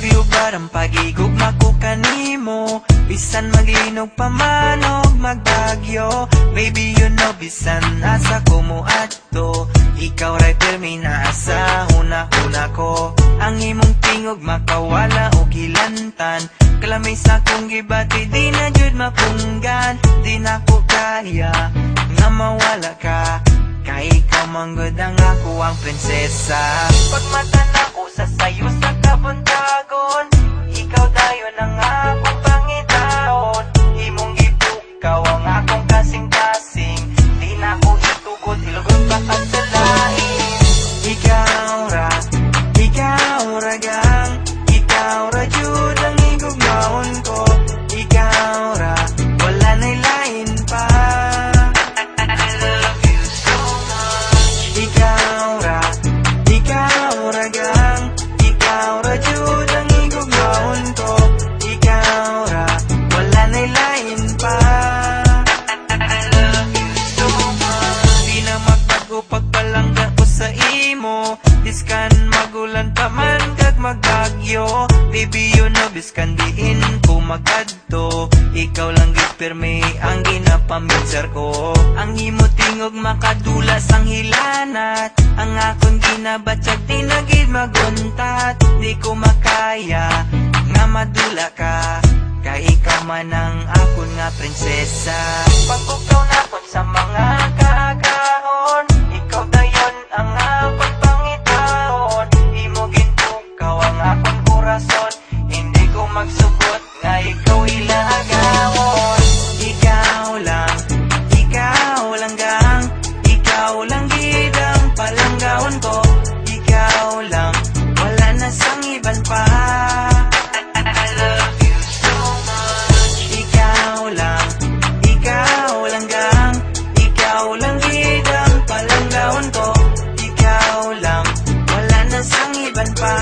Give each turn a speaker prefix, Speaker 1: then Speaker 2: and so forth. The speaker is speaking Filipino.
Speaker 1: you barang pagigugma ko kanimo. Bisan maglinog pa man og magbagyo, baby you know bisan asa ko mo adto. Ikaw ray pirmi na asa una-una ko. Ang imong tingog makawala o kilantan. Kalamay sa kong gibati di na jud mapunggan. Di na ko kaya nga mawala ka, kay ikaw manggod ang ako ang prinsesa. Pagmata na ko sa sayo sa kabuntagon, ikaw dayon ang akong pangitaon. Imong gipukaw ang akong kasing-kasing, di na ko itukod ilugod pa ka sa lain. Ikaw ra gang, ikaw ra jud ang igugmaon ko. Ikaw ra, wala na'y lain pa. I love you so much. Ikaw ra gang, ikaw ra jud ang igugmaon ko. Ikaw ra, wala na'y lain pa. I love you so much. Di na magbago pagpalangga ko sa imo. Biskan magulan pa man kag magagyo, baby you know biskan diin ko magadto. Ikaw lang gipirmi ang ginapaminsar ko. Ang imo tingog makadula sang hilanat. Ang akong ginabatsag di na gid maguntat. Di ko makaya nga madula ka, kay ikaw man ang akon nga prinsesa. Pagkukaw na kon sa mga kaagahon, ikaw dayon ang akon pangitaon. Imo gintukaw ang akon korason, hindi ko magsugot nga ikaw ilagawon. Ikaw lang gang, ikaw lang gid ang palanggawon ko. Ikaw lang, wala na sang iban pa. I love you so much. Ikaw lang gang, ikaw lang gid ang palanggawon ko. Ikaw lang, wala na sang iban pa.